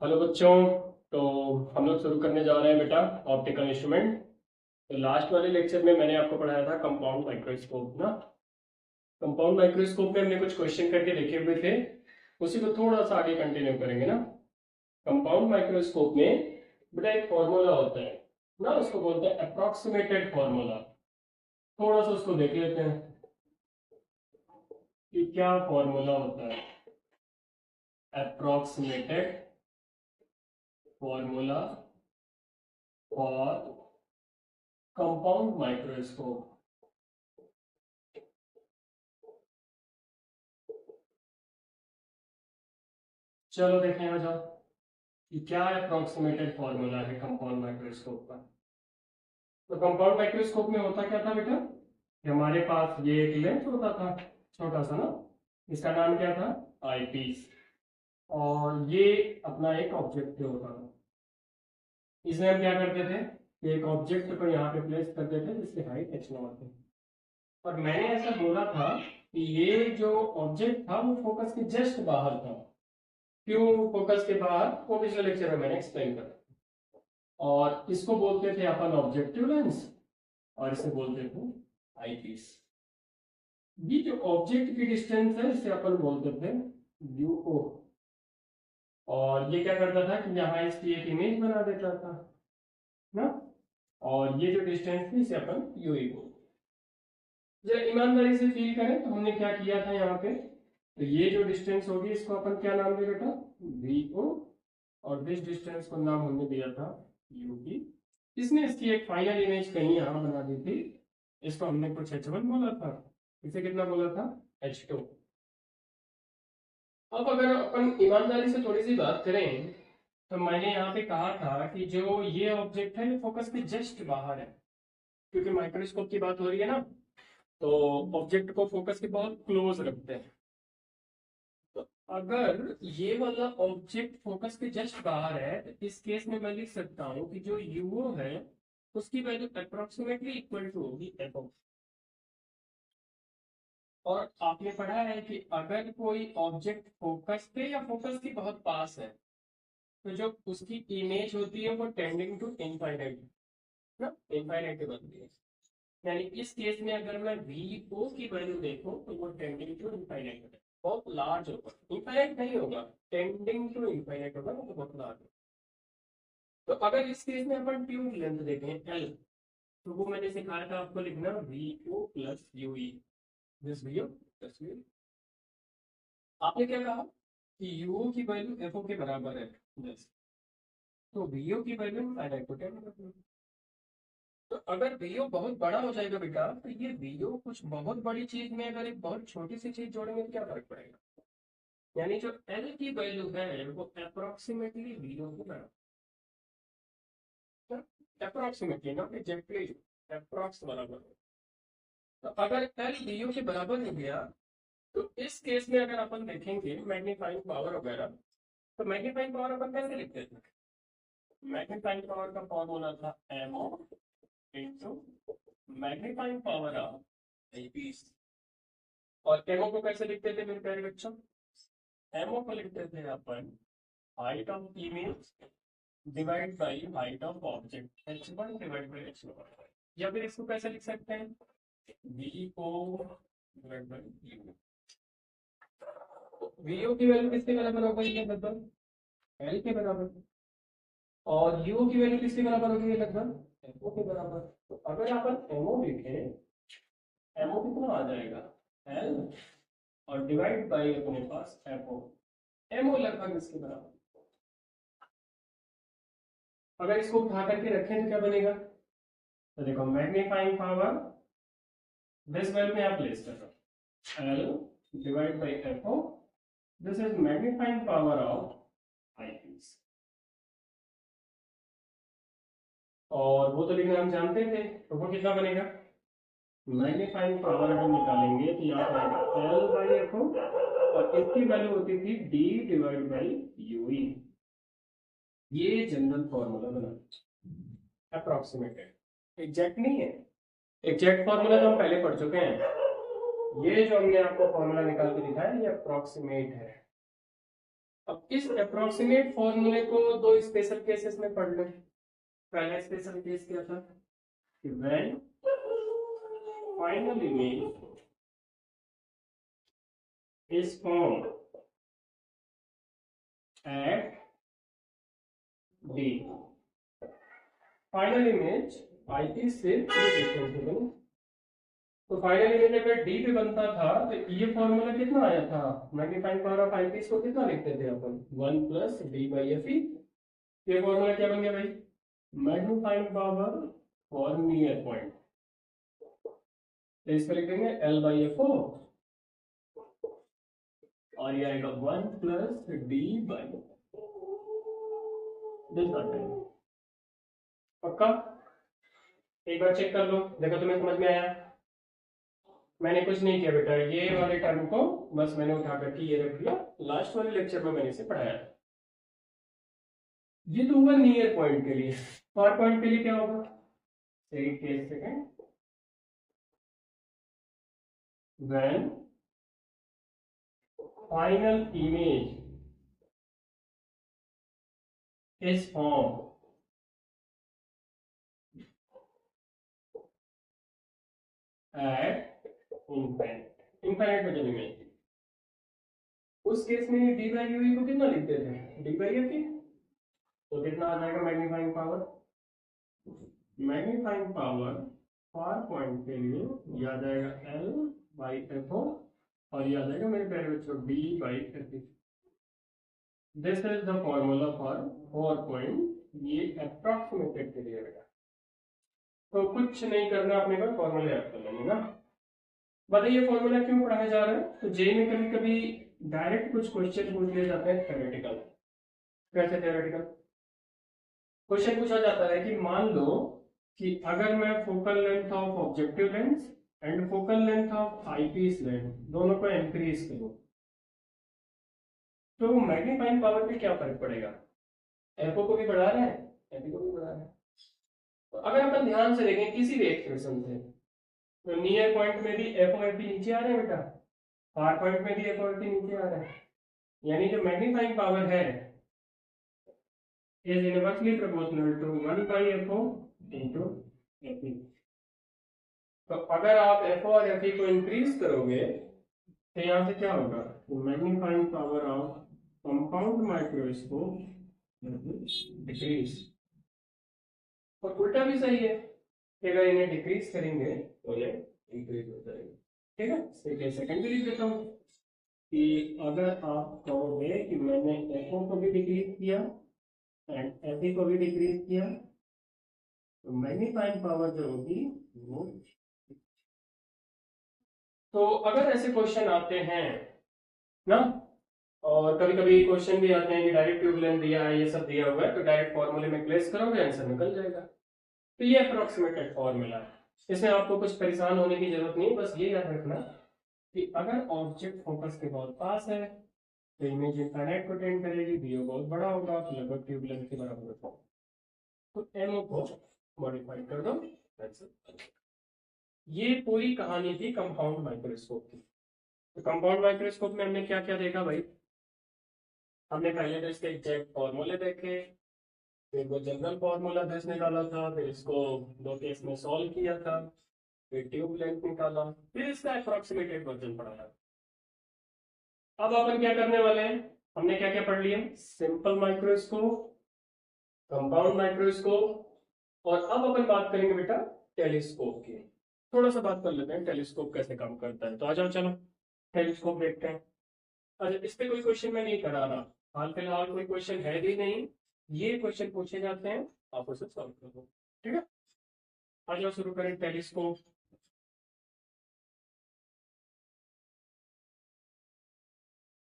Hello बच्चों। तो हम लोग शुरू करने जा रहे हैं बेटा ऑप्टिकल इंस्ट्रूमेंट। तो लास्ट वाले लेक्चर में मैंने आपको पढ़ाया था कंपाउंड माइक्रोस्कोप ना। कंपाउंड माइक्रोस्कोप में हमने कुछ क्वेश्चन करके देखे हुए थे, उसी को थोड़ा सा आगे कंटिन्यू करेंगे ना। कंपाउंड माइक्रोस्कोप में बेटा एक फॉर्मूला होता है ना, उसको बोलते हैं अप्रोक्सीमेटेड फॉर्मूला। थोड़ा सा उसको देख लेते हैं कि क्या फॉर्मूला होता है। Approximated formula for compound microscope. चलो देखें आ जाओ कि क्या अप्रोक्सीमेटेड फॉर्मूला है कंपाउंड माइक्रोस्कोप का। तो कंपाउंड माइक्रोस्कोप में होता क्या था बेटा कि हमारे पास ये एक लेंस होता था, छोटा सा ना। इसका नाम क्या था? आईपीस। और ये अपना एक ऑब्जेक्ट होता था। इसमें हम क्या करते थे कि एक ऑब्जेक्ट को यहाँ पे प्लेस करते थे जिसकी हाइट h0 थी। और मैंने ऐसा बोला था कि ये जो ऑब्जेक्ट था वो फोकस के जस्ट बाहर था। क्यों फोकस के बाहर, वो पिछले लेक्चर में मैंने एक्सप्लेन करा। और इसको बोलते थे अपन ऑब्जेक्टिव लेंस, और इसे बोलते थे आईपीस। ये जो ऑब्जेक्ट की डिस्टेंस है इसे अपन बोलते थे यूओ। और ये क्या करता था कि यहाँ इसकी एक इमेज बना देता था ना। और ये जो डिस्टेंस थी इसे अपन यूई बोलते। जरा ईमानदारी से फील करें तो हमने क्या किया था यहाँ पे। तो ये जो डिस्टेंस होगी इसको अपन क्या नाम दे बेटा? वीओ। और दिस डिस्टेंस को नाम हमने दिया था यूपी। इसने इसकी एक फाइनल इमेज कहीं यहाँ बना दी थी। इसको हमने कुछ h1 बोला था, इसे कितना बोला था? h2। अब अगर अपन ईमानदारी से थोड़ी सी बात करें तो मैंने यहाँ पे कहा था कि जो ये ऑब्जेक्ट है ये फोकस के जस्ट बाहर है। क्योंकि माइक्रोस्कोप की बात हो रही है ना, तो ऑब्जेक्ट को फोकस के बहुत क्लोज रखते हैं। तो अगर ये वाला ऑब्जेक्ट फोकस के जस्ट बाहर है तो इस केस में मैं लिख सकता हूँ कि जो यूओ है उसकी वैल्यू अप्रोक्सीमेटली इक्वल टू होगी एफ। और आपने पढ़ा है कि अगर कोई ऑब्जेक्ट फोकस पे या फोकस के बहुत पास है तो जो उसकी इमेज होती है वो टेंडिंग टू इनफाइनाइट ना, इनफाइनाइट बनती है। यानी इस केस में अगर मैं वी ओ की वैल्यू देखूं तो वो टेंडिंग टू इनफाइनाइट होगा, बहुत लार्ज होगा। इनफाइनाइट नहीं होगा, टेंडिंग टू इनफाइनाइट होगा, वो बहुत लार्ज होगा। तो अगर इस केस में अपन ट्यूब लेंथ देखें एल, तो वो मैंने सिखाया था आपको लिखना V O plus U E. This V O plus U. आपने क्या कहा कि यूओ की वैल्यू एफओ के बराबर है 10, तो वीओ की वैल्यू फाइनाइट को 10 रखना। तो अगर वीओ बहुत बड़ा हो जाएगा बेटा तो ये वीओ कुछ बहुत बड़ी चीज में अगर एक बहुत छोटी सी चीज जोड़ेंगे तो क्या फर्क पड़ेगा। यानी जो एल की वैल्यू है वो अप्रोक्सीमेटली वीओ के बराबर, अप्रोक्सीमेटली नॉट एग्जैक्टली, अप्रोक्स बराबर हो। तो अगर एल वीओ के बराबर हो गया तो इस केस में अगर अपन देखेंगे मैग्नीफाइंग पावर वगैरह, तो मैग्नीफाइंग पावर अपन कैसे लिखते थे? मैग्नीफाइंग पावर का फॉर्मूला था MO into magnifying power of eyepiece. और एमओ को कैसे लिखते थे मेरे प्यारे बच्चों? एमओ को लिखते थे अपन height of image divide by height of object h1 divide by h2। या फिर इसको कैसे लिख सकते हैं? VO divide by U. VO की वैल्यू किसके बराबर हो गई है? लगभग एल के बराबर। और यू की वैल्यू किसके बराबर होगी? लगभग एफओ के बराबर। तो अगर अपन एमओ लिखें, एमओ कितना आ जाएगा? एल और डिवाइड बाई अपने पास एफओ। एमओ लगभग इसके बराबर। अगर इसको उठा करके रखें तो क्या बनेगा? तो देखो मैग्नीफाइंग पावर दिस वैल्यू में आप प्लेस कर रहे हो L divide by FO. This is magnifying power of eyepiece. और वो तो लिखना हम जानते थे, तो वो कितना बनेगा? मैग्नीफाइंग पावर अगर निकालेंगे तो यहाँ पर आएगा एल बाई एफ ओ, और इसकी वैल्यू होती थी डी डिवाइड बाई यू ई। ये जनरल फॉर्मूला बना, अप्रोक्सीमेटेड, एग्जैक्ट नहीं है। एग्जैक्ट फॉर्मूला तो हम पहले पढ़ चुके हैं। ये जो हमने आपको फॉर्मूला निकाल के दिखाया ये अप्रोक्सीमेट है। अब इस अप्रोक्सीमेट फॉर्मूले को दो स्पेशल केसेस में पढ़ लो। पहला स्पेशल केस क्या था कि when final image is form at D, final image eyepiece से तो फाइनल इमेज अगर डी पे बनता था तो ये फॉर्मूला कितना आया था, मैग्नीफाइंग पावर ऑफ आईपीस को कितना लिखते थे अपन, 1 प्लस डी बाई एफ ई। ये फॉर्मूला क्या बन गया भाई, magnifying power for near point, तो इसको लिख देंगे एल बाई एफ ओ और ये आएगा 1 प्लस डी बाई दिस पक्का। एक बार चेक कर लो, देखो तुम्हें समझ में आया। मैंने कुछ नहीं किया बेटा, ये वाले टर्म को बस मैंने उठा करके ये रख दिया, लास्ट वाले लेक्चर में मैंने इसे पढ़ाया। ये तो होगा नियर पॉइंट के लिए, फार पॉइंट के लिए क्या होगा, एक second, when final image is form eight infinite में जब इमेज, उस केस में डी बाई यू को कितना लिखते थे, डी बाई एफ ई, तो कितना आ जाएगा magnifying power, magnifying power far point के लिए याद आएगा एल बाई एफ ओ और ये आ जाएगा मेरे प्यारे बच्चों D by F E. This is the formula for 4 point, ये अप्रॉक्सीमेटेड के लिए बेटा। तो कुछ नहीं करना अपने को, फॉर्मूला याद कर लेंगे ना। बताइए फॉर्मूला क्यों पढ़ाया जा रहा है, तो जे में कभी कभी डायरेक्ट कुछ क्वेश्चन पूछ लिए जाते हैं थ्योरेटिकल। कैसे थ्योरेटिकल क्वेश्चन पूछा जाता है कि मान लो कि अगर मैं focal length of objective lens and focal length of eyepiece lens दोनों को इंक्रीज करूं तो मैग्नीफाइंग पावर पे क्या फर्क पड़ेगा, एफओ को भी बढ़ा रहे हैं एफई को भी बढ़ा रहे हैं। तो अगर अपन ध्यान से देखें किसी भी एक्सप्रेशन से, तो नियर पॉइंट में भी एफओ एफई नीचे आ रहे हैं बेटा, फार पॉइंट में भी एफओ एफई नीचे आ रहे हैं, यानी जो मैग्नीफाइंग पावर है is inversely proportional to 1 by FO into FE. तो अगर आप एफओ और एफई को इंक्रीज करोगे तो यहाँ से क्या होगा, magnifying power of compound microscope decrease, और उल्टा भी सही है कि अगर इन्हें डिक्रीज करेंगे तो ये इंक्रीज हो जाएगा। ठीक है, सेकंड भी लिख देता हूँ कि अगर आप कहोगे कि मैंने एफओ को भी डिक्रीज किया एंड एफई को भी डिक्रीज किया तो मैग्नीफाइंग पावर जो होगी वो, तो अगर ऐसे क्वेश्चन आते हैं ना, और कभी कभी क्वेश्चन भी आते हैं कि डायरेक्ट ट्यूब लेंथ दिया है, ये सब दिया हुआ है, तो डायरेक्ट फॉर्मूले में प्लेस करोगे आंसर निकल जाएगा। तो ये अप्रोक्सीमेटेड फॉर्मूला है, इसमें आपको कुछ परेशान होने की जरूरत नहीं, बस ये याद रखना कि अगर ऑब्जेक्ट फोकस के बहुत पास है तो इमेज इनफाइनाइट को टेंड करेगी, वीओ बहुत बड़ा होगा तो लगभग ट्यूब लेंथ के बराबर होगा, तो एमओ को मॉडिफाई कर दो। ये पूरी कहानी थी कंपाउंड माइक्रोस्कोप की। तो कंपाउंड माइक्रोस्कोप में हमने क्या क्या देखा भाई, हमने पहले तो इसके एग्जैक्ट फॉर्मूले देखे, फिर वो जनरल फॉर्मूला दस निकाला था, फिर इसको दो केस में सॉल्व किया था, फिर ट्यूब लेंथ निकाला, फिर इसका अप्रोक्सीमेटेड वर्जन पढ़ाया। अब अपन क्या करने वाले हैं, हमने क्या क्या पढ़ लिया, सिंपल माइक्रोस्कोप, कंपाउंड माइक्रोस्कोप, और अब अपन बात करेंगे बेटा टेलीस्कोप की। थोड़ा सा बात कर लेते हैं टेलीस्कोप कैसे काम करता है, तो आ जाओ चलो टेलीस्कोप देखते हैं। अच्छा, इस पे कोई क्वेश्चन मैं नहीं करा रहा, हाल फिलहाल कोई क्वेश्चन है भी नहीं, ये क्वेश्चन पूछे जाते हैं आप उसे सॉल्व कर दो। ठीक है, आ जाओ शुरू करें टेलीस्कोप।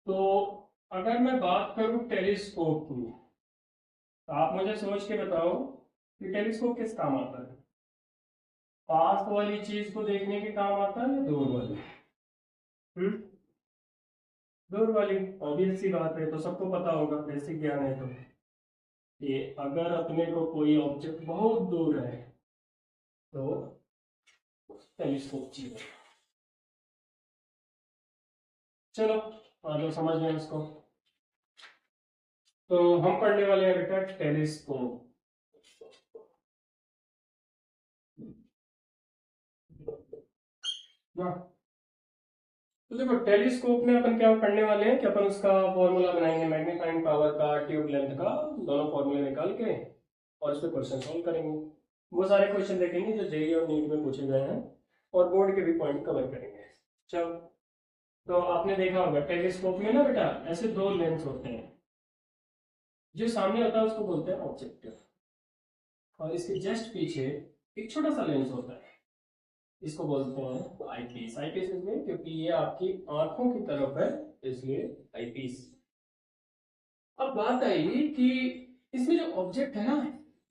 तो अगर मैं बात करूं टेलीस्कोप की, तो आप मुझे सोच के बताओ कि टेलीस्कोप किस काम आता है, पास वाली चीज को देखने के काम आता है या दूर वाली, दूर वाली, ऑब्वियस सी बात है, तो सबको पता होगा, बेसिक ज्ञान है। तो ये अगर अपने को कोई ऑब्जेक्ट बहुत दूर है तो टेलीस्कोप चाहिए। चलो आ जाओ समझ लें इसको। तो हम पढ़ने वाले हैं बेटा टेलीस्कोप। ना तो देखो टेलीस्कोप में अपन क्या पढ़ने वाले हैं कि अपन उसका फॉर्मूला बनाएंगे, मैग्नीफाइंग पावर का, ट्यूब लेंथ का, दोनों फॉर्मूले निकाल के और इस पे क्वेश्चन सॉल्व करेंगे। वो सारे क्वेश्चन देखेंगे जो जेईई और नीट में पूछे गए हैं और बोर्ड के भी पॉइंट कवर करेंगे। चलो, तो आपने देखा होगा टेलीस्कोप में ना बेटा ऐसे दो लेंस होते हैं। जो सामने होता है उसको बोलते हैं ऑब्जेक्टिव, और इसके जस्ट पीछे एक छोटा सा लेंस होता है, इसको बोलते हैं आईपीस। आईपीस इसलिए क्योंकि ये आपकी आंखों की तरफ है, इसलिए आईपीस। अब बात आई कि इसमें जो ऑब्जेक्ट है ना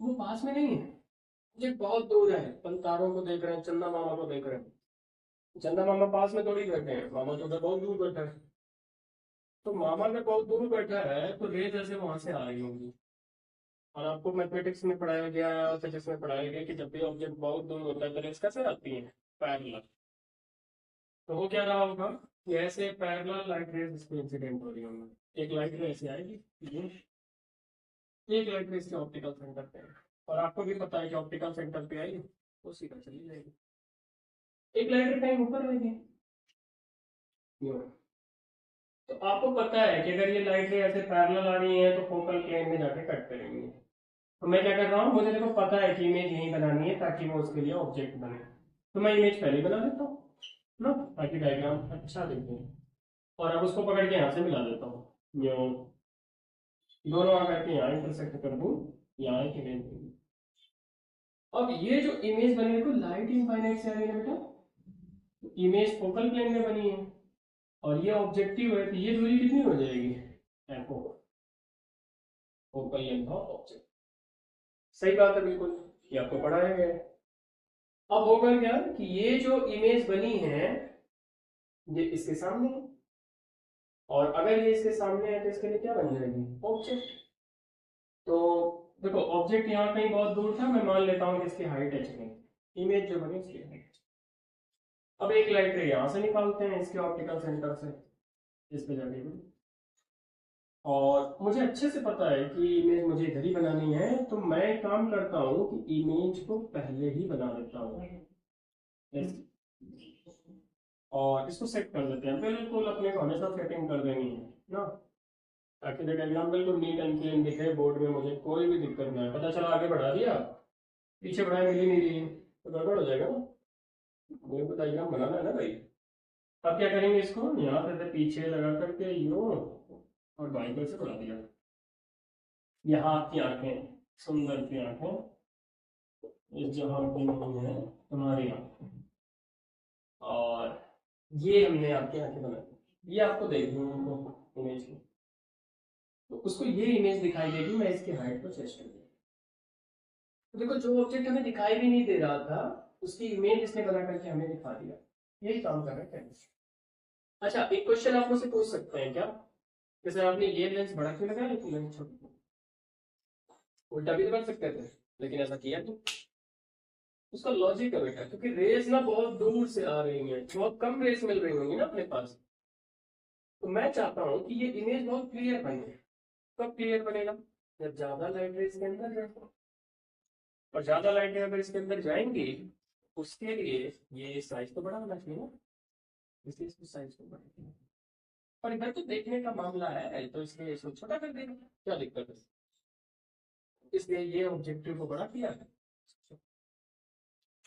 वो पास में नहीं है, ऑब्जेक्ट बहुत दूर है। अपन तारों को देख रहे हैं, चंदा मामा को देख रहे हैं, चंदा मामा पास में थोड़ी बैठे हैं, मामा तो उधर बहुत दूर बैठा है। तो मामा जब बहुत दूर बैठा है तो रेज ऐसे वहां से आ रही होंगी। और आपको मैथमेटिक्स में पढ़ाया गया है, फिजिक्स में पढ़ाया गया कि जब भी ऑब्जेक्ट बहुत दूर होता है तो रेज कैसे आती है, पैरेलल। तो वो क्या रहा होगा कि ऐसे पैरेलल लाइट रेज इस पे इंसिडेंट हो रही होंगी। एक लाइट रे ऐसे आएगी, ये एक लाइट रे इसके ऑप्टिकल सेंटर पे है, और आपको भी पता है कि ऑप्टिकल सेंटर पे आई वो सीधा चली जाएगी। एक लाइट रे कहीं ऊपर रहेगी, यूं। तो आपको पता है कि अगर ये लाइट रे ऐसे पैरेलल आ रही है तो फोकल प्लेन में जाके कट करेंगे। तो मैं क्या कर रहा हूँ, मुझे देखो पता है कि इमेज यही बनानी है ताकि वो उसके लिए ऑब्जेक्ट बने, तो मैं इमेज पहले ही बना देता हूँ ना, ताकि डायग्राम अच्छा दिखे। और अब उसको पकड़ के यहाँ से मिला देता हूँ, यूं दोनों आकर के यहाँ इंटरसेक्ट कर दूँ, यहाँ एक इमेज बनी। अब ये जो इमेज बनी देखो लाइट इनफाइनाइट से आ रही है बेटा, तो इमेज फोकल प्लेन में बनी है और ये ऑब्जेक्टिव है, तो ये दूरी कितनी हो जाएगी, FO, focal length of object. सही बात है, बिल्कुल ये आपको पढ़ाया गया है। अब होगा क्या कि ये जो इमेज बनी है ये इसके सामने है, और अगर ये इसके सामने है तो इसके लिए क्या बन जाएगी, ऑब्जेक्ट। तो देखो ऑब्जेक्ट यहाँ कहीं बहुत दूर था, मैं मान लेता हूँ कि इसकी हाइट h नहीं, इमेज जो बनी इसकी हाइट। अब एक लाइट रे यहाँ से निकालते हैं इसके ऑप्टिकल सेंटर से, इस पे जाके, और मुझे अच्छे से पता है कि इमेज मुझे इधर ही बनानी है, तो मैं एक काम करता हूँ कि इमेज को पहले ही बना देता हूँ और इसको सेट कर देते हैं। बिल्कुल अपने को हमेशा सेटिंग कर देनी है ना, ताकि डायग्राम बिल्कुल नीट एंड क्लीन दिखे बोर्ड में, मुझे कोई भी दिक्कत ना है। पता चला आगे बढ़ा दिया, पीछे बढ़ाया मिली नहीं रही तो गड़बड़ हो जाएगा ना, मुझे को डायग्राम बनाना है ना भाई। अब क्या करेंगे, इसको यहाँ से पीछे लगा करके यूं और बाईं तरफ से बढ़ा दिया। यहाँ आपकी आंखें, सुंदर सी आंखें, इस जगह पे नहीं है तुम्हारी आंखें, और ये हमने आपकी आंखें बनाई, ये आपको देखनी है उनको इमेज में, तो उसको ये इमेज दिखाई देगी। मैं इसकी हाइट को चेस्ट कर दूँ, तो देखो जो ऑब्जेक्ट हमें दिखाई भी नहीं दे रहा था उसकी इमेज इसने बना करके हमें दिखा दिया। यही काम कर रहा है। अच्छा, एक क्वेश्चन आप मुझसे पूछ सकते हैं क्या, जैसे आपने ये लेंस बड़ा क्यों लगाया लेकिन लेंस छोटा, उल्टा भी तो कर सकते थे लेकिन ऐसा किया तो। उसका लॉजिक है बेटा, क्योंकि रेस ना बहुत दूर से आ रही है, बहुत कम रेस मिल रही होंगी ना अपने पास, तो मैं चाहता हूं कि ये इमेज बहुत क्लियर बने। कब क्लियर बनेगा, जब ज्यादा लाइट रेस के अंदर जाए, और ज्यादा लाइट अगर इसके अंदर जाएंगी उसके लिए ये साइज तो बड़ा होना चाहिए ना, इसलिए इसको साइज को बढ़ा, और इधर तो देखने का मामला है तो इसलिए इसको छोटा कर देंगे, क्या दिक्कत है। इसलिए ये ऑब्जेक्टिव को बड़ा किया है।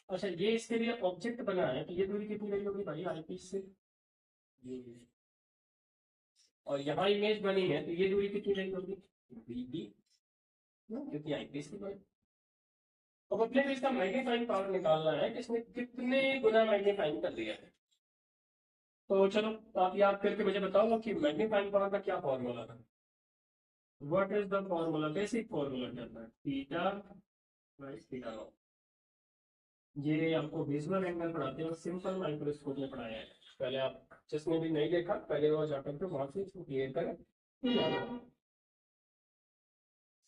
अच्छा, ये इसके लिए ऑब्जेक्ट बना है तो ये दूरी कितनी रही होगी भाई, आईपीस से ये, और यहाँ इमेज बनी है तो ये दूरी कितनी रही होगी, बीबी, क्योंकि आईपीस की बनी। अब अपने को इसका मैग्नीफाइंग पावर निकालना है कि इसने कितने गुना मैग्नीफाइंग कर दिया है। तो चलो आप याद करके मुझे बताओ कि मैग्नीफाइंग पावर का क्या फॉर्मूला था। What is the formula, basic formula क्या था, थीटा प्लस थीटा नॉट। ये आपको विजुअल एंगल पढ़ाते हैं, सिंपल माइक्रोस्कोप में पढ़ाया है। पहले आप जिसने भी नहीं देखा पहले वो जाकर के वहां से इसको क्लियर करें।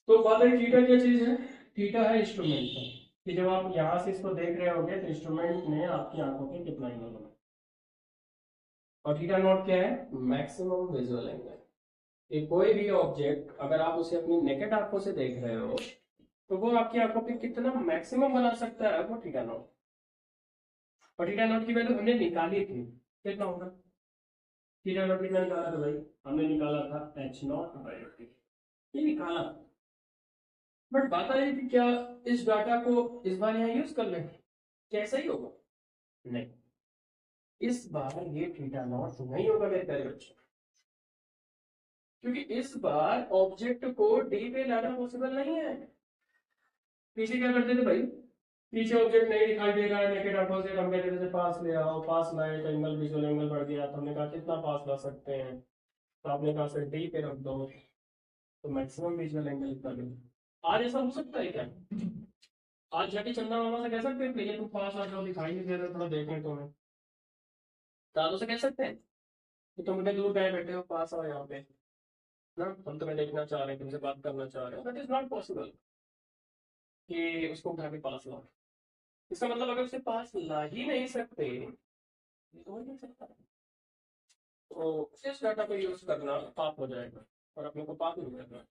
तो बात है थीटा क्या चीज है, थीटा है इंस्ट्रूमेंट कि जब आप यहाँ से इसको देख रहे होगे तो इंस्ट्रूमेंट ने आपकी आंखों के कितना एंगल बना, और थीटा नॉट क्या है, मैक्सिमम विजुअल एंगल। कि कोई भी ऑब्जेक्ट अगर आप उसे अपनी नेकेड आंखों से देख रहे हो तो वो आपकी आंखों पे कितना मैक्सिमम बना सकता है वो थीटा नॉट। और थीटा नॉट की वैल्यू हमने निकाली थी, कितना होगा थीटा नॉट कितना निकाला था भाई, हमने निकाला था एच नॉट बाई टी, ये निकाला। बट बात आई कि क्या इस डाटा को इस बार यहाँ यूज कर लें, कैसा ही होगा, नहीं, इस बार ये थीटा नॉट नहीं होगा मेरे प्यारे बच्चे, क्योंकि इस बार ऑब्जेक्ट को डी पे लाना पॉसिबल नहीं है। पीछे क्या करते थे भाई, पीछे ऑब्जेक्ट नहीं दिखाई दे रहा है नेकेड आंखों से, हम कहते थे पास ले आओ, पास लाए तो एंगल विजुअल एंगल बढ़ गया, तो हमने कहा कितना पास ला सकते हैं, तो आपने कहा सर डी पे रख दो, तो मैक्सिमम विजुअल एंगल इतना लो। आज ऐसा हो सकता है क्या, आज जाके चंदा मामा से कह सकते हैं भैया तुम पास आ जाओ, दिखाई नहीं दे रहा, थोड़ा देखें तुम्हें, दादू से कह सकते हैं कि तुम इतने दूर गए बैठे हो, पास आओ यहाँ पे ना, हम तुम्हें देखना चाह रहे हैं, तुमसे बात करना चाह रहे हैं, दैट इज नॉट पॉसिबल कि उसको उठा के पास लाओ। इसका मतलब अगर उसे पास ला ही नहीं सकते, ये तो हो ही नहीं सकता, तो इस डाटा को यूज करना पाप हो जाएगा और अपने को पाप नहीं करना।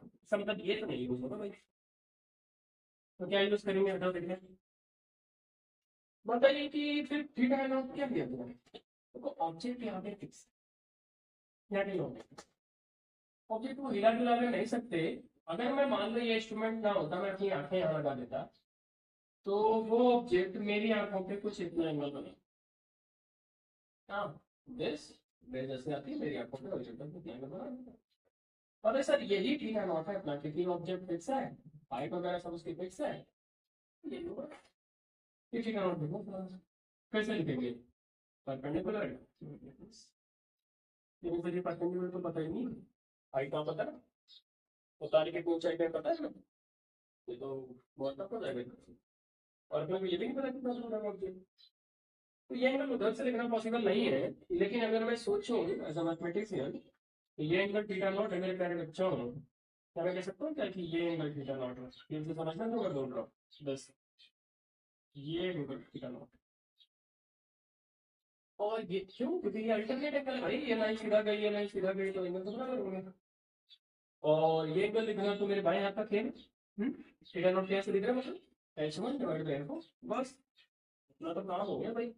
इसका मतलब ये तो नहीं यूज होगा भाई, तो क्या यूज करेंगे बताओ देखिए, बताइए कि फिर थीटा है ना क्या किया तुमने, देखो ऑब्जेक्ट यहाँ पे फिक्स, यहाँ कहीं ऑब्जेक्ट, ऑब्जेक्ट को हिला डुला नहीं सकते। अगर मैं मान लो ये इंस्ट्रूमेंट ना होता, मैं अपनी आंखें यहाँ लगा देता, तो वो ऑब्जेक्ट मेरी आंखों पे कुछ इतना एंगल बना, हाँ दिस मेरे जैसे आती है मेरी आंखों पे ऑब्जेक्ट इतना एंगल बना। और सर यही ठीक है नॉट है अपना, क्योंकि ऑब्जेक्ट फिक्स है, हाइट वगैरह सब उसकी फिक्स है, ये होगा, ये ठीक है नॉट देखो कैसे लिखेंगे, परपेंडिकुलर, लेकिन फिर ये परपेंडिकुलर तो पता ही नहीं, हाइट कहाँ पता है, उतारी कितनी ऊंचाई पे पता है ना, ये तो बहुत टफ हो जाएगा, और अपने को ये भी नहीं पता कितना दूर है ऑब्जेक्ट, तो ये एंगल उधर से लिखना पॉसिबल नहीं है। लेकिन अगर मैं सोचूं एज अ मैथमेटिशियन, तो ये एंगल थीटा नॉट है मेरे प्यारे बच्चों, क्या मैं कह सकता हूँ क्या कि ये एंगल थीटा नॉट है, ये मुझे समझना तो मैं बोल रहा हूँ बस, ये एंगल थीटा नॉट, और ये क्यों, क्योंकि ये अल्टरनेट एंगल है भाई, ये लाइन सीधा गई, ये लाइन सीधा गई, तो एंगल तो बराबर होंगे, और ये एंगल लिखना तो मेरे बाएं हाथ का खेल, थीटा नॉट कैसे लिख रहे हैं मतलब H1 डिवाइड बाय F, बस इतना तो काम हो गया भाई,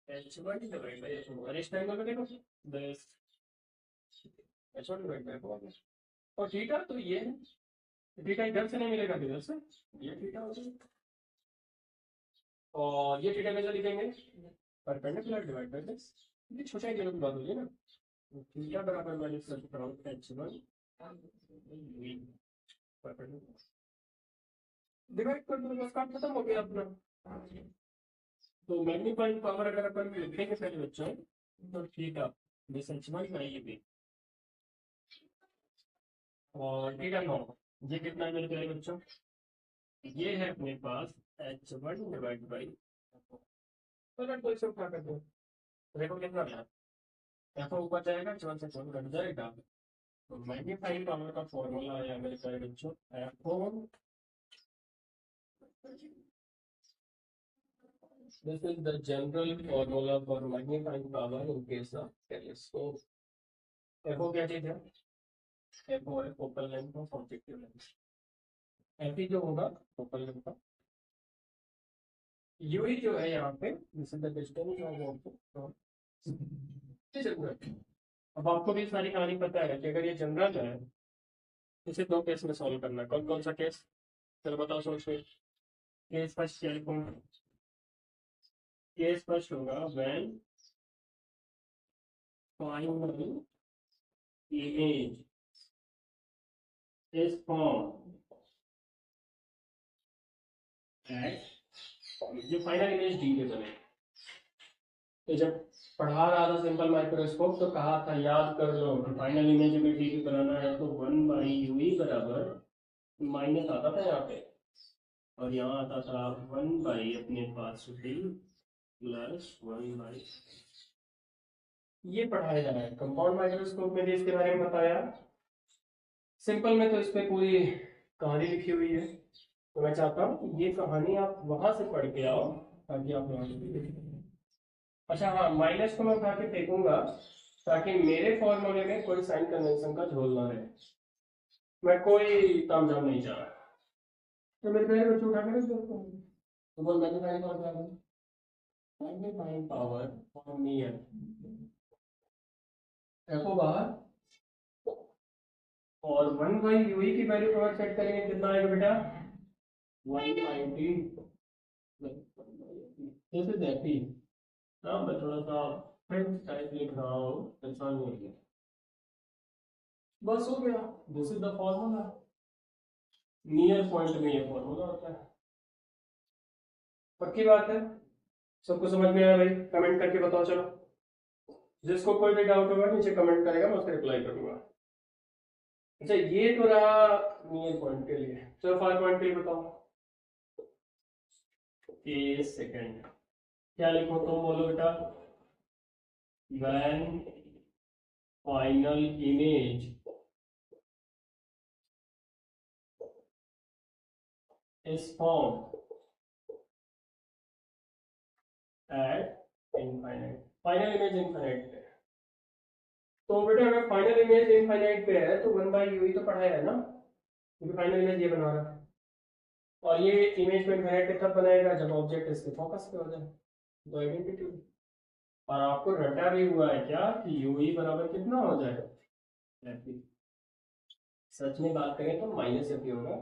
H1 डिवाइड बाय F, और इस एंगल को देखो बस H1 डिवाइड बाय F, और थीटा तो ये है, थीटा इधर से नहीं मिलेगा, इधर से ये थीटा हो जाएगा, और ये थीटा कैसे लिखेंगे, परपेंडिकुलर डिवाइड बाय दिस, ये छोटा ही की बात होगी ना, थीटा बराबर मैं लिख सकता हूँ H1 परपेंडिकुलर, डिवाइड कर दो बस, काम खत्म हो गया अपना। तो मैग्नीफाइंग पावर अगर अपन लिखेंगे पहले बच्चों, तो थीटा दिस H1 ये भी, और थीटा नॉट ये कितना है मेरे प्यारे बच्चों, ये है अपने पास H1 डिवाइड बाई, तो अगर कोई से उठा कर दो, देखो कितना है, एफ ऊपर जाएगा, H1 से H1 कट जाएगा, तो मैग्नीफाइंग पावर का फॉर्मूला आया मेरे प्यारे बच्चों, F this is the general formula for magnifying power in case of telescope। FO क्या चीज है, FO है focal length of objective lens, FE जो होगा फोकल लेंथ का, UE जो है यहाँ पे this is the distance of object, अब आपको भी सारी कहानी पता है कि अगर ये जनरल है, इसे दो केस में सॉल्व करना है, कौन कौन सा केस, चलो बताओ सोच के, केस फर्स्ट क्या लिखूंगा, केस फर्स्ट होगा when final image is form at, ये फाइनल इमेज डी के बने, तो जब पढ़ा रहा था सिंपल माइक्रोस्कोप तो कहा था याद कर लो कि फाइनल इमेज अगर डी की बनाना है तो 1/UE बराबर माइनस आता था यहाँ पे, और यहाँ आता था 1 अपने पास डी प्लस 1, ये पढ़ाया जा रहा है। कंपाउंड माइक्रोस्कोप में भी इसके बारे में बताया, सिंपल में तो इस पे पूरी कहानी लिखी हुई है, तो मैं चाहता हूँ ये कहानी आप वहां से पढ़ के आओ ताकि आप वहां से भी देखें। अच्छा हाँ, माइनस को मैं उठा के फेंकूंगा ताकि मेरे फॉर्मूले में कोई साइन कन्वेंशन का झोल ना रहे, मैं कोई तामझाम नहीं चाह रहा। तो मेरे पहले बच्चे उठा कर तो बोल मैग्नीफाइंग पावर क्या है, magnifying power for near FO बाहर और 1/UE की वैल्यू कवर सेट करेंगे, कितना आएगा बेटा 190। दिस इज एफई ना, मैं थोड़ा सा फ्रेंच टाइप लिख रहा हूँ, ऐसा नहीं है, बस हो गया। This is the formula, near point में ये फॉर्मूला होता है। पक्की बात है, सबको समझ में आया भाई? कमेंट करके बताओ चलो, जिसको कोई भी डाउट होगा नीचे कमेंट करेगा, मैं उसका रिप्लाई करूंगा। अच्छा ये तो रहा नियर पॉइंट के लिए, चलो फार पॉइंट के लिए बताओ। ए सेकंड क्या लिखो तुम बोलो बेटा, when final image is formed at infinite, final image infinite पे। तो बेटा अगर फाइनल इमेज इनफाइनाइट पे है तो 1/u ही तो पढ़ाया है ना, क्योंकि फाइनल इमेज ये बना रहा है, और ये इमेज को इनफाइनाइट पे तब बनाएगा जब ऑब्जेक्ट इसके फोकस पे हो जाए, तो आइडेंटिटी। और आपको रटा भी हुआ है क्या कि यू ही बराबर कितना हो जाएगा, सच में बात करें तो माइनस एफ होगा,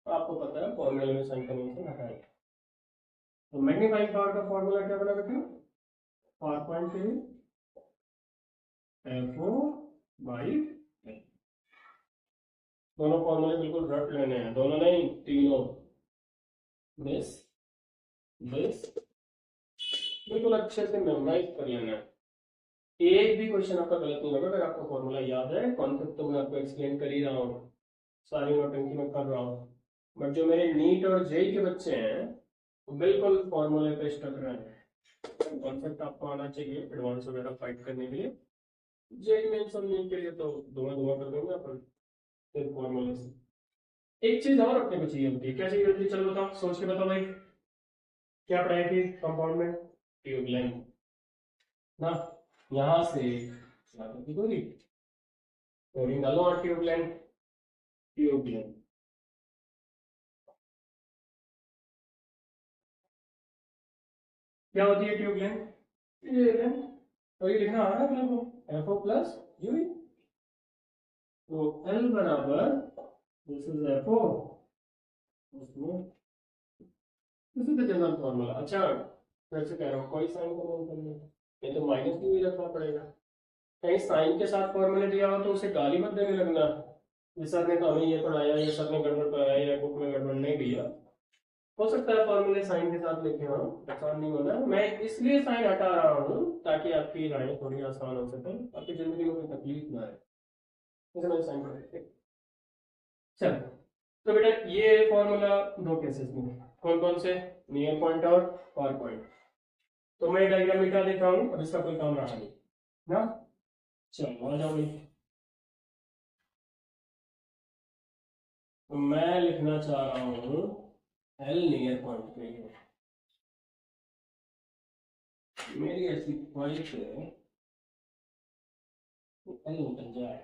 तो आपको पता है फॉर्मूला में साइन कन्वेंशन हटाएगा। तो मैग्नीफाइंग पावर का फॉर्मूला क्या बना बेटा, पावर पॉइंट के लिए एफ ओ बाई, दोनों फॉर्मूले बिल्कुल रट लेने हैं, दोनों नहीं तीनों, दिस दिस बिल्कुल अच्छे से मेमोराइज कर लेना है। एक भी क्वेश्चन आपका गलत नहीं होगा अगर आपको फॉर्मूला याद है, कॉन्सेप्ट तो मैं आपको एक्सप्लेन कर ही रहा हूँ, सारी नोटंकी में कर रहा हूँ, बट जो मेरे नीट और जेई के बच्चे हैं वो बिल्कुल फॉर्मूले पे स्टक रहे हैं। कॉन्सेप्ट आपको आना चाहिए एडवांस वगैरह फाइट करने के लिए, जेई मेन सब नीट के लिए तो धुआं धुआं कर देंगे अपन सिर्फ फॉर्मूले से। एक चीज और अपने को चाहिए होती है, क्या चाहिए होती है, चलो बताओ, सोच के बताओ भाई, क्या पढ़ाई थी कंपाउंड में, ट्यूब लेंथ ना, यहाँ से यहाँ तक की दूरी, कोडिंग डालो और ट्यूब लेंथ, ट्यूब लेंथ क्या होती है ट्यूब लेंथ, ये लेंथ, तो ये लिखना आ रहा है अपने को एफ ओ प्लस यू, तो एल बराबर दिस इज एफ ओ, उसमें this is the general formula. अच्छा फिर से कह रहा हूँ, कोई साइन को नहीं करना, ये तो माइनस भी रखना पड़ेगा, कहीं साइन के साथ फॉर्मूले दिया हो तो उसे गाली मत देने लगना, ये सर ने तो हमें ये पढ़ाया, ये सर ने गड़बड़ पढ़ाया या बुक में गड़बड़ नहीं दिया। हो सकता है फॉर्मूले साइन के साथ लिखे हो, आसान नहीं होना, मैं इसलिए साइन हटा रहा हूँ ताकि आपकी राहें थोड़ी आसान हो सके, आपकी जिंदगी में कोई तकलीफ ना आए, इसलिए मैंने साइन कर। चलो तो बेटा ये फॉर्मूला दो केसेस में, कौन कौन से, नियर पॉइंट और फार पॉइंट, तो मैं डायग्राम मिटा देता हूँ और इसका कोई काम रहा नहीं ना। चलो आ जाओ भाई, तो मैं लिखना चाह रहा हूँ एल नियर पॉइंट पे है, मेरी ऐसी ख्वाहिश है एल निकल जाए।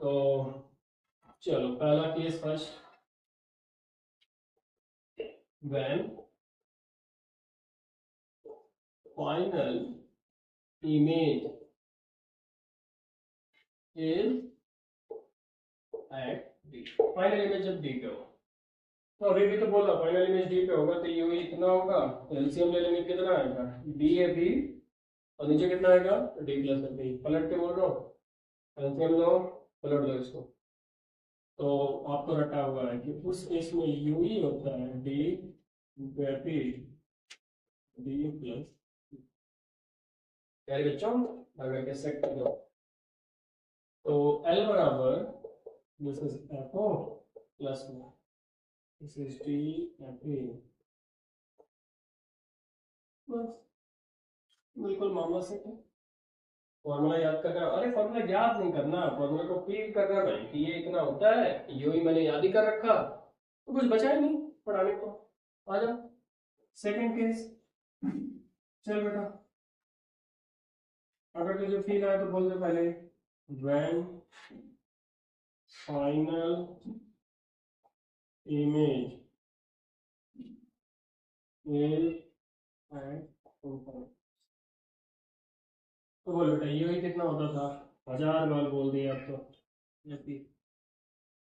तो चलो पहला case first, when final image is at D, final image जब डी पे हो, तो अभी भी तो बोला फाइनल इमेज डी पे होगा तो यू इतना होगा, तो एलसीएम ले लेंगे कितना आएगा डी ए बी, और नीचे कितना आएगा डी प्लस बी, पलट के बोल रहा हूँ एलसीएम लो पलट दो इसको, तो आपको रटा हुआ है कि उस केस में यू ही होता है डी पी डी प्लस, प्यारे बच्चों अगर के सेट कर दो, तो एल बराबर this is F O plus this is D F A, बस बिल्कुल मामला सेट है। फॉर्मूला याद करना, अरे फॉर्मूला याद नहीं करना, फॉर्मूला को फील करना भाई कि ये इतना होता है, यू ही मैंने याद ही कर रखा, तो कुछ बचा ही नहीं पढ़ाने को। आ जाओ सेकंड केस, चल बेटा अगर तुझे फील आया तो बोल दे पहले, when final image is at, तो बोल बेटा ये वही कितना होता था, 1000 बार बोल दिया अब तो। जबकि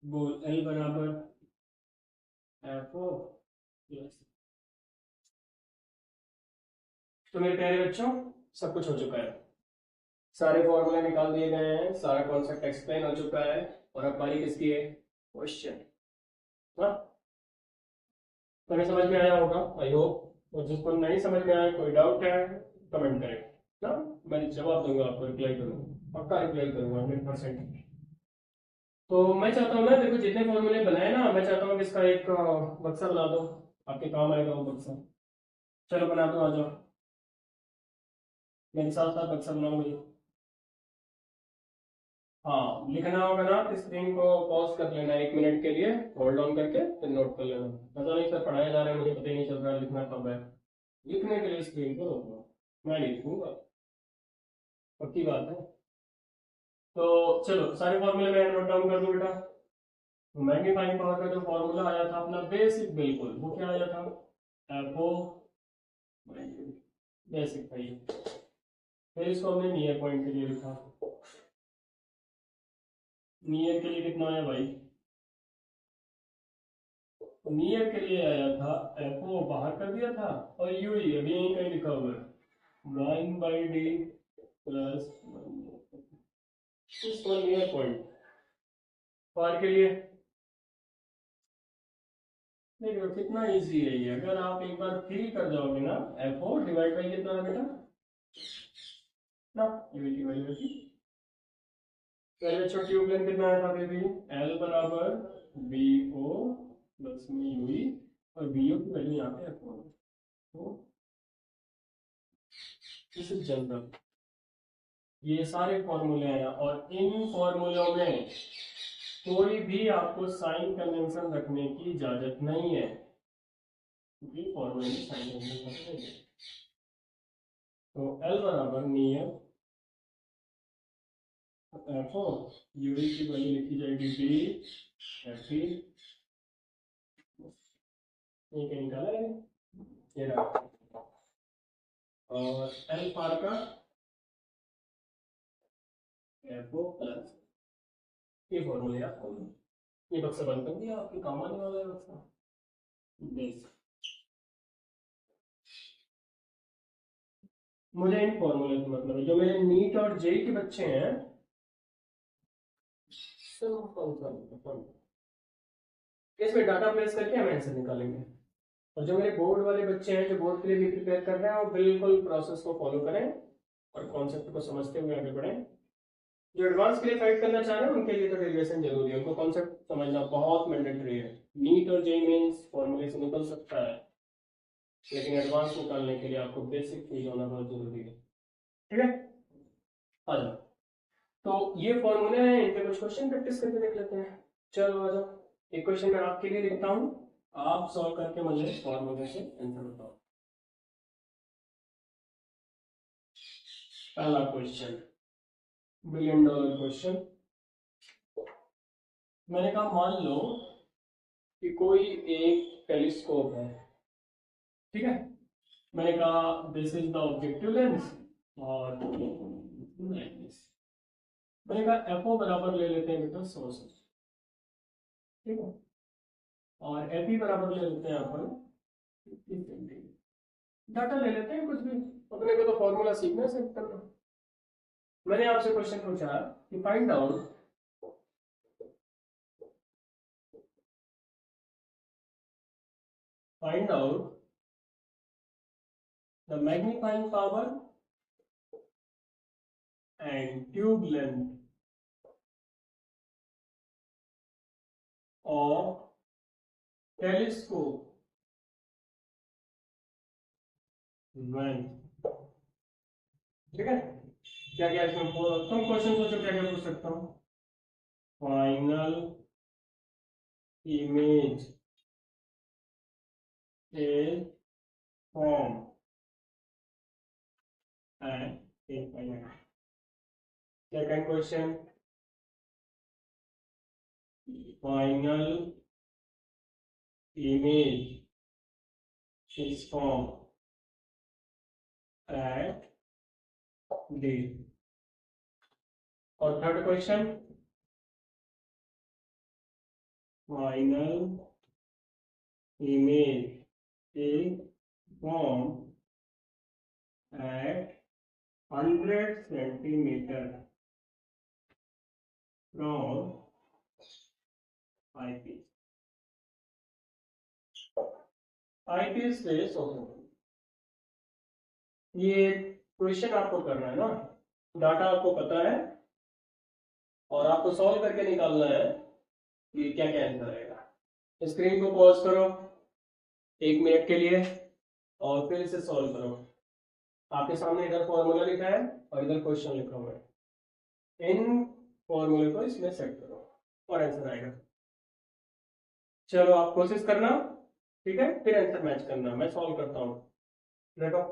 बोल एल बराबर एफ ओ प्लस। तो मेरे प्यारे बच्चों, सब कुछ हो चुका है, सारे फॉर्मूले निकाल दिए गए हैं, सारा कॉन्सेप्ट एक्सप्लेन हो चुका है, और अब बारी किसकी है, क्वेश्चन। हाँ, तुम्हें समझ में आया होगा आई होप, और जिसको नहीं समझ में आया, कोई डाउट है, कमेंट करें ना, मैं जवाब दूंगा आपको, रिप्लाई करूंगा, पक्का रिप्लाई करूंगा 100%। तो मैं चाहता हूँ ना, देखो जितने फॉर्मूले बनाए ना, मैं चाहता हूँ कि इसका एक बक्सा बना दो, आपके काम आएगा वो बक्सा। चलो बना दो, आ जाओ मेरे साथ साथ बक्सा बनाओ मुझे। हाँ, लिखना होगा ना, तो स्क्रीन को पॉज कर लेना 1 मिनट के लिए, होल्ड ऑन करके फिर नोट कर लेना। पता नहीं सर पढ़ाया जा रहा है, मुझे पता ही नहीं चल रहा है लिखना कब है। लिखने के लिए स्क्रीन को रोको, मैं नहीं लिखूंगा, पक्की बात है। तो चलो सारे फॉर्मूले मैं नोट डाउन कर दूं बेटा। मैग्नीफाइंग पावर का जो फॉर्मूला आया था अपना बेसिक, बिल्कुल वो क्या आया था, एफ ओ बेसिक था ये। फिर इसको हमने नियर पॉइंट के लिए लिखा, नियर के लिए कितना आया भाई, नियर के लिए आया था एफ ओ बाहर कर दिया था, और यू अभी यहीं कहीं लिखा हुआ है 1/d प्लस इस वन नियर पॉइंट। फार के लिए देखो कितना इजी है ये, अगर आप एक बार फील कर जाओगे ना, एफ ओ डिवाइड बाई कितना है बेटा ना, यूनिटी बाई यूनिटी। पहले छोटी ट्यूब लेंथ कितना आया था बेबी, एल बराबर बी ओ प्लस में यूई, और बी ओ की वैल्यू यहाँ पे एफ ओ। तो दिस इज जनरल, ये सारे फॉर्मूले हैं, और इन फॉर्मूलों में कोई भी आपको साइन कन्वेंशन रखने की इजाजत नहीं है, क्योंकि फॉर्मूले में साइन कन्वेंशन नहीं है। तो एल बराबर नियर एफ ओ, यूवी की वैल्यू लिखी जाएगी बी एफ ई, ये क्या निकाला है, ये रहा, और एल पार का एफ ओ प्लस, ये फॉर्मूले आपको, ये बक्सा बंद कर दिया, आपके काम आने वाला है बक्सा बेस। मुझे इन फॉर्मूले से मतलब है, जो मेरे नीट और जेई के बच्चे हैं, इसमें डाटा प्लेस करके हम आंसर निकालेंगे, और जो मेरे बोर्ड वाले बच्चे हैं, जो बोर्ड के लिए भी प्रिपेयर कर रहे हैं, वो बिल्कुल प्रोसेस को फॉलो करें और कॉन्सेप्ट को समझते हुए आगे बढ़ें। जो एडवांस के लिए फाइट करना चाह रहे हैं उनके लिए तो डेरिवेशन जरूरी है, उनको कॉन्सेप्ट समझना बहुत मैंडेटरी है। नीट और जेई मेंस फॉर्मूले से निकल सकता है, लेकिन एडवांस निकालने के लिए आपको बेसिक फील होना बहुत जरूरी है, ठीक है। आ जाओ, तो ये फॉर्मूले हैं, इन पे कुछ क्वेश्चन प्रैक्टिस करके देख लेते हैं। चलो आ जाओ, एक क्वेश्चन मैं आपके लिए लिखता हूँ, आप सॉल्व करके मुझे फॉर्मूले से आंसर बताओ। पहला क्वेश्चन, $1 बिलियन क्वेश्चन। मैंने कहा मान लो कि कोई एक टेलीस्कोप है, ठीक है। मैंने कहा this is the objective lens, और मैंने कहा एफ ओ बराबर ले लेते हैं बेटा 100 से, ठीक है, और एफ ई बराबर ले लेते हैं अपन 50 सेंटीमीटर। डाटा ले लेते हैं कुछ भी, अपने को तो फॉर्मूला सीखना है सिर्फ करना। मैंने आपसे क्वेश्चन पूछा कि find out the magnifying power and tube length of telescope when, ठीक है। क्या क्या इसमें तुम क्वेश्चन सोचो क्या क्या पूछ सकता हूँ, final image is formed and infinite, second question, final image is formed at D. और third question, final image is formed at 100 centimeter from eyepiece. eyepiece से ये क्वेश्चन आपको करना है ना, डाटा आपको पता है और आपको सॉल्व करके निकालना है कि क्या क्या आंसर आएगा। स्क्रीन को पॉज करो 1 मिनट के लिए और फिर इसे सॉल्व करो। आपके सामने इधर फॉर्मूला लिखा है और इधर क्वेश्चन लिखा हुआ है। इन फॉर्मूले को इसमें सेट करो और आंसर आएगा। चलो आप कोशिश करना, ठीक है, फिर आंसर मैच करना। मैं सॉल्व करता हूँ। देखो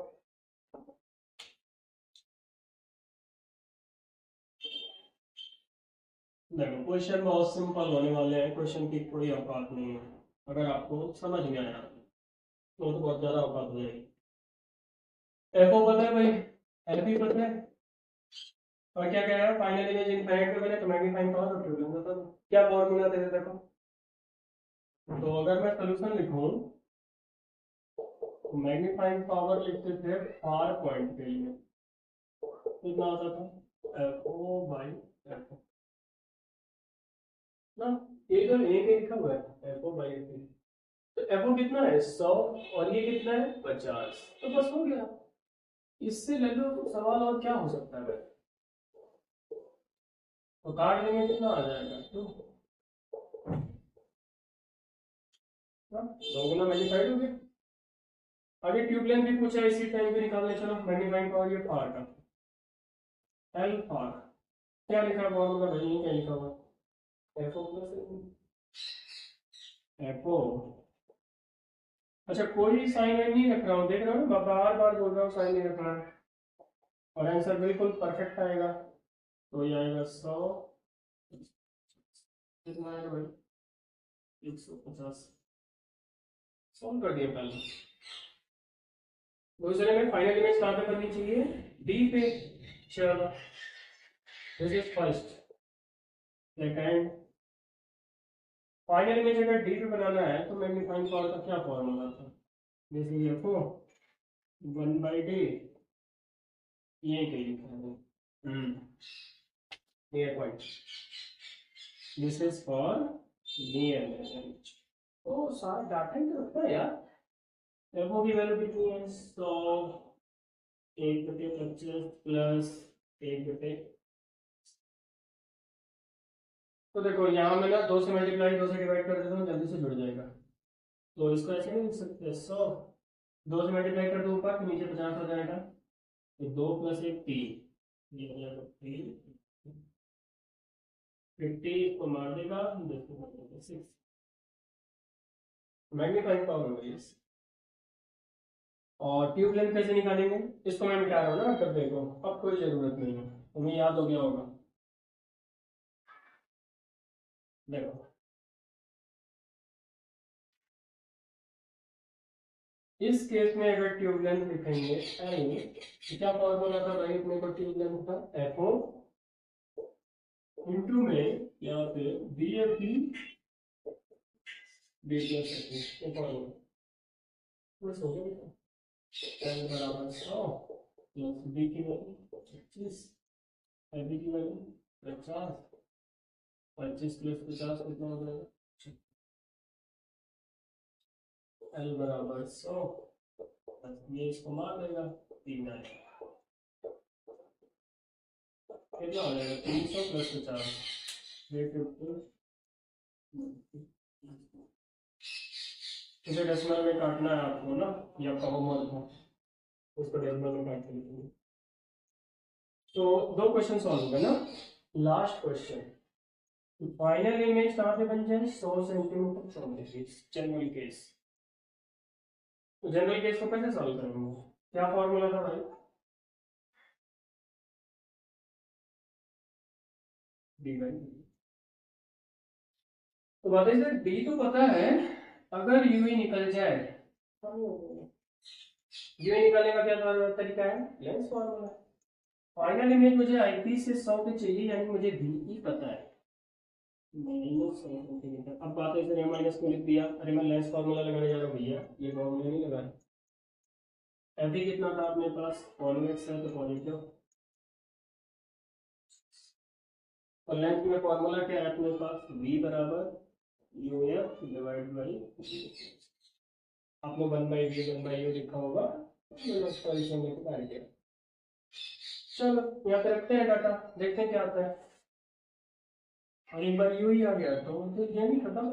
देखो क्वेश्चन बहुत सिंपल होने वाले हैं। क्वेश्चन की कोई औकात नहीं है। अगर आपको समझ में आया तो बहुत ज्यादा औकात हो जाएगी। एफ ओ पता है भाई, एफ ई पता है, और क्या कह रहा है, फाइनल इमेज इनफाइनाइट पे बने तो मैग्नीफाइंग पावर और ट्यूबलेंस होता है। क्या फॉर्मूला थे देखो। तो अगर मैं सॉल्यूशन लिखूं तो मैग्नीफाइंग पावर लिखते थे फार पॉइंट के लिए, कितना होता था F O by F O ना। ये तो एक लिखा हुआ है F O by F E. तो एफ ओ कितना है 100 और ये कितना है 50। तो बस हो गया। इससे ले लो सवाल और क्या हो सकता है। तो काट देंगे कितना आ जाएगा तो 2 गुना मैग्नीफाइड हो गया। आगे ट्यूबलेंथ भी पूछा इसी टाइम पे निकालने। चलो मैग्नीफाइंग पावर ये फार का एल फार क्या लिखा है फॉर्मूला भाई, क्या लिखा हुआ F O plus F O. अच्छा कोई साइन नहीं रख रहा हूँ, देख रहा हूँ मैं बार बार बोल रहा हूँ साइन नहीं रखना है और आंसर बिल्कुल परफेक्ट आएगा। तो ये आएगा 100, कितना आएगा भाई 150। सॉल्व कर दिया पहले। दूसरे में फाइनल इमेज कहाँ पे करनी चाहिए, डी पे। चलो this is first. Second, final image अगर डी पे बनाना है तो मैग्नीफाइंग पावर का क्या फॉर्मूला था, जैसे ये को 1/d ये कहीं लिखा है near point. This is for near measurement. तो सारा डाटा ही तो रखता है यार। एफओ की वैल्यू कितनी है 100, 1/25 प्लस 1/। तो देखो यहाँ मैं ना 2 से मल्टीप्लाई 2 से डिवाइड कर देता हूँ, जल्दी से जुड़ जाएगा। तो इसको ऐसे नहीं लिख सकते 100 2 से मल्टीप्लाई कर दो ऊपर तो नीचे 50 हो जाएगा। तो 2 + 1 3, ये हो जाएगा 3 50 को मार देगा 6 मैग्नीफाइंग पावर हो गई। और ट्यूब लेंथ कैसे निकालेंगे, इसको मैं मिटा रहा हूँ ना कर देखो, अब कोई जरूरत नहीं है, तुम्हें याद हो गया होगा। देखो इस केस में अगर ट्यूब लेंथ लिखेंगे एल, क्या फॉर्मूला था भाई अपने को ट्यूब लेंथ का एफ ओ इंटू में यहाँ पे B F B B plus F A formula बस हो गया। एल बराबर 100 प्लस बी की वैल्यू 25, एफ बी की वैल्यू 50, 25 + 50 कितना हो जाएगा, एल बराबर 100 ये इसको मार देगा 3 आएगा, कितना हो जाएगा 300 + 50 350। इसे डेसिमल में काटना है आपको ना, ये आपका होमवर्क है, उसको डेसिमल में काट के लिखेंगे। तो 2 क्वेश्चन सॉल्व हो गए ना। लास्ट क्वेश्चन, फाइनल इमेज कहाँ पे बन जाए 100 centimetre from the face, general case. तो जनरल केस को कैसे सॉल्व करेंगे, क्या फॉर्मूला था भाई, डी बाई। तो बात है डी तो पता है, अगर यू ही निकल जाए, यू ही निकालने का क्या तरीका है, लेंस फॉर्मूला। फाइनल इमेज मुझे आईपीस से 100 पे चाहिए, यानी मुझे वी पता है -100 अब बात है सर माइनस को लिख दिया, अरे मैं लेंस फॉर्मूला लगाने जा रहा हूँ भैया, ये फॉर्मूला नहीं लगा। एफ कितना था अपने पास, कॉन्वेक्स है तो पॉजिटिव, और लेंथ में फॉर्मूला क्या है अपने पास, v बराबर यू एफ डिवाइड बाई, आपने 1/u लिखा होगा, चलो यहाँ पे रखते हैं डाटा, देखते हैं क्या आता है। और एक बार यू ही आ गया तो फिर ये नहीं खत्म।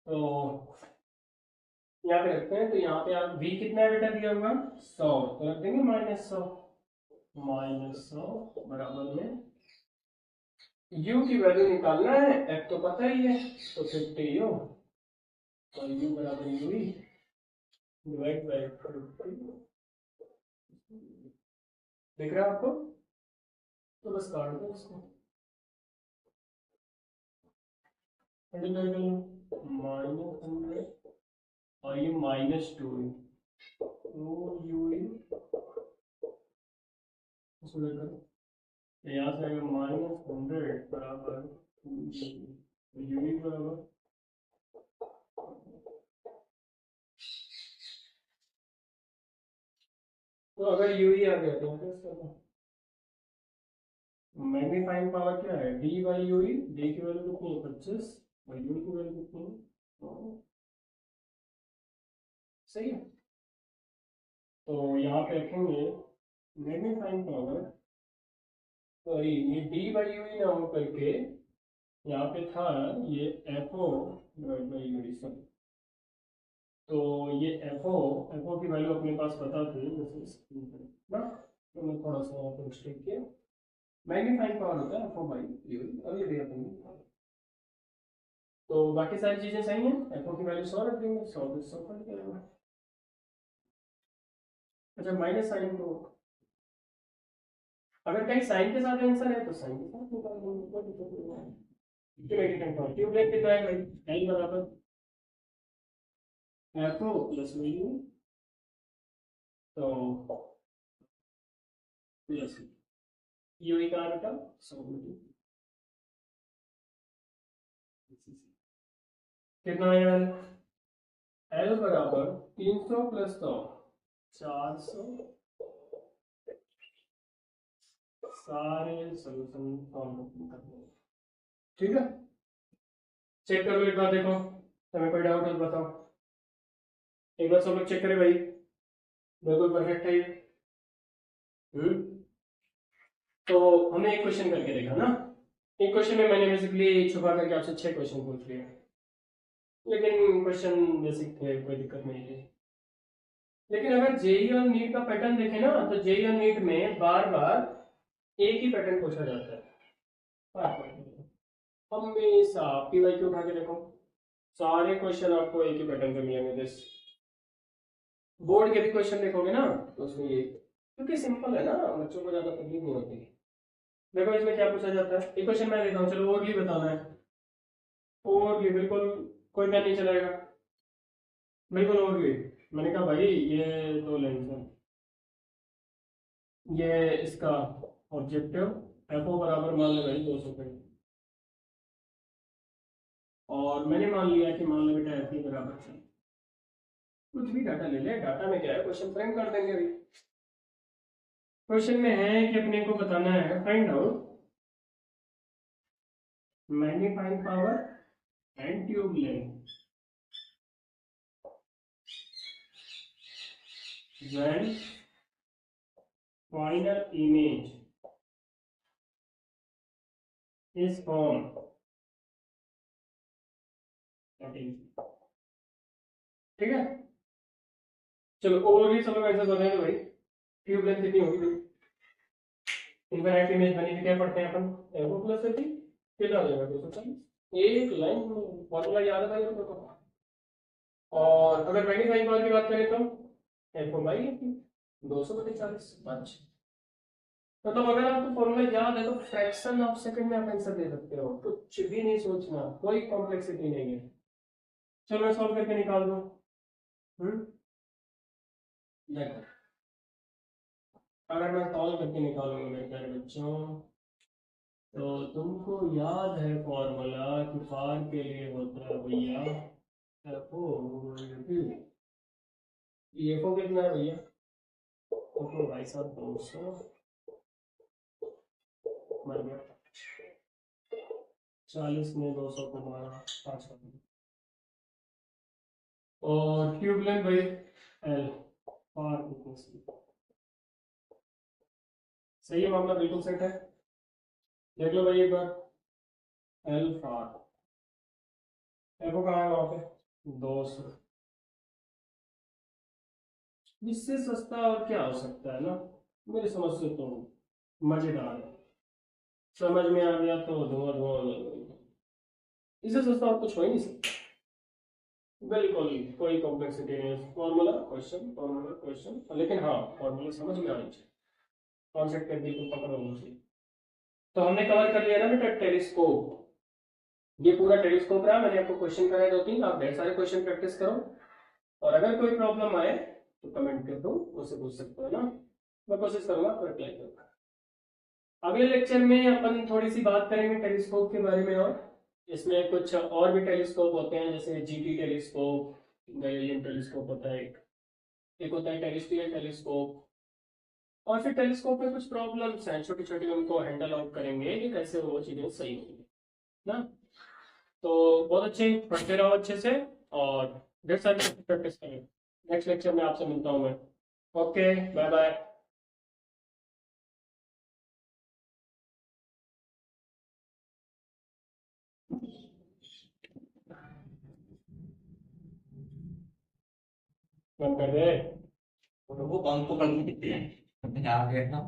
तो यहाँ पे रखते हैं, तो यहाँ पे आप v कितना है बेटा दिया होगा 100, तो रख देंगे -100, -100 बराबर में u की वैल्यू निकालना है, f तो पता ही है, तो 50 u, और u बराबर u ही डिवाइड बाय 50, दिख रहा है आपको, तो बस काट दो इसको, -100 और ये -2 तो यू इसमें करो, तो यहाँ से आएगा -100 बराबर यू बराबर, तो अगर यू ही आ गया तो मैग्नीफाइंग पावर क्या है, डी बाई यू, डी की वैल्यू कितनी है 25 और यू की वैल्यू कितनी है, तो सही है। तो यहाँ पे रखेंगे मैग्नीफाइंग पावर, सॉरी ये डी बाई यू ना हो करके यहाँ पे था ये F O divide by U, sorry, तो ये एफ ओ की वैल्यू अपने पास पता थी ना, तो मैं थोड़ा सा यहाँ पे मिस्टेक किया, मैग्नीफाइंग पावर होता है एफ ओ बाई यू, और ये भी अपनी, तो बाकी सारी चीजें सही हैं, एफ ओ की वैल्यू 100 रख देंगे, 100 से 100 कट जाएगा। अच्छा माइनस साइन को, अगर कहीं साइन के साथ आंसर है तो साइन के साथ निकाल देंगे। ट्यूबलाइट कितना है भाई, एल बराबर एफ ओ प्लस यू, तो प्लस यू ही कहाँ बेटा 100 कितना है एल, एल बराबर 300 प्लस 100 400, सारे सोल्यूशन सॉल्व करने, ठीक है। चेक कर लो एक बार, देखो तुम्हें कोई डाउट है तो बताओ, एक बार सब लोग चेक करें भाई, बिल्कुल परफेक्ट है ये। तो हमने एक क्वेश्चन करके देखा ना, एक क्वेश्चन में मैंने बेसिकली छुपा करके आपसे 6 क्वेश्चन पूछ लिए, लेकिन क्वेश्चन बेसिक थे, कोई दिक्कत नहीं है। लेकिन अगर जेई और नीट का पैटर्न देखें ना, तो जेई और नीट में बार बार एक ही पैटर्न पूछा जाता है, हमेशा पीवाई क्यू उठा के देखो, सारे क्वेश्चन आपको एक ही पैटर्न पे मिलेंगे। दिस बोर्ड के भी क्वेश्चन देखोगे ना, तो उसमें ये, क्योंकि सिंपल है ना, बच्चों को ज्यादा तकलीफ नहीं होती। देखो इसमें क्या पूछा जाता है, एक क्वेश्चन मैं देता हूँ, चलो ओवरली बताना है, ओवरली बिल्कुल कोई पेन नहीं चलाएगा, बिल्कुल ओवरली। मैंने कहा भाई ये दो लेंस है, ये इसका ऑब्जेक्टिव एफ ओ बराबर मान लो भाई 200 पे, और मैंने मान लिया कि मान लो बेटा एफ ई बराबर है, कुछ भी डाटा ले ले, डाटा में क्या है, क्वेश्चन फ्रेम कर देंगे अभी। क्वेश्चन में है कि अपने को बताना है find out magnifying power and tube length when final image is formed, ठीक है। चलो ओवरली सब लोग आंसर बताएं तो भाई, ट्यूब लेंथ कितनी होगी भाई, इनफाइनाइट इमेज बनी थी, क्या पढ़ते हैं अपन, एफ प्लस एफ कितना हो जाएगा 240, एक लाइन फॉर्मूला याद है भाई आपको। और अगर मैग्नीफाइंग पावर की बात करें तो एफ ओ बाई 200/40। अच्छा, मतलब अगर आपको फॉर्मूला याद है तो फ्रैक्शन ऑफ सेकंड में आप आंसर दे सकते हो, कुछ भी नहीं सोचना, कोई कॉम्प्लेक्सिटी नहीं है। चलो मैं सॉल्व करके निकाल दूं। देखो, अगर मैं सॉल्व करके निकालूंगा मेरे प्यारे बच्चों, तो तुमको याद है फॉर्मूला कि फार के लिए होता है भैया एफओ, ये एफओ कितना है भैया? एफओ भाई साहब 200 मर गया, 40 में 200 को मारा 5 और क्यूब लेंथ भाई एल, फार कितनी सही है, मामला बिल्कुल सेट है। देख लो भाई एक बार, एल फार एफओ कहाँ है वहां पे? 200। इससे सस्ता और क्या हो सकता है ना, मेरी समझ से तो मजेदार है। समझ में आ गया तो धुआं धुआं हो जाएगा। इससे सस्ता और कुछ हो ही नहीं सकता। बिल्कुल कोई कॉम्प्लेक्सिटी नहीं है, फॉर्मूला क्वेश्चन फॉर्मूला क्वेश्चन, लेकिन हाँ फॉर्मूला समझ में आनी चाहिए, कॉन्सेप्ट पे बिल्कुल पकड़ होना चाहिए। तो हमने कवर कर लिया ना बेटा टेलीस्कोप, ये पूरा टेलीस्कोप रहा, मैंने आपको क्वेश्चन कराए 2-3, आप ढेर सारे क्वेश्चन प्रैक्टिस करो, और अगर कोई प्रॉब्लम आए तो कमेंट कर दो, मुझसे पूछ सकते हो ना, मैं कोशिश करूंगा आपको रिप्लाई करूंगा। अगले लेक्चर में अपन थोड़ी सी बात करेंगे टेलीस्कोप के बारे में, और इसमें कुछ और भी टेलीस्कोप होते हैं, जैसे जीटी टेलीस्कोप, गैलीलियन टेलीस्कोप होता है एक होता है टेरेस्ट्रियल टेलीस्कोप, और फिर टेलीस्कोप में कुछ प्रॉब्लम्स हैं छोटी छोटी, उनको हैंडल आउट करेंगे कि कैसे वो चीज़ें सही होंगी ना। तो बहुत अच्छे, पढ़ते रहो अच्छे से, और ढेर सारी प्रैक्टिस करें। नेक्स्ट लेक्चर में आपसे मिलता हूँ मैं। Okay, bye bye. बंद कर दे। वो बंक को कर आ गया ना।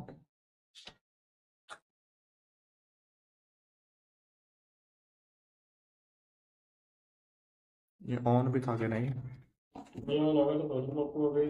ये ऑन भी था कि नहीं? नहीं होगा तो बोल दो आपको अभी।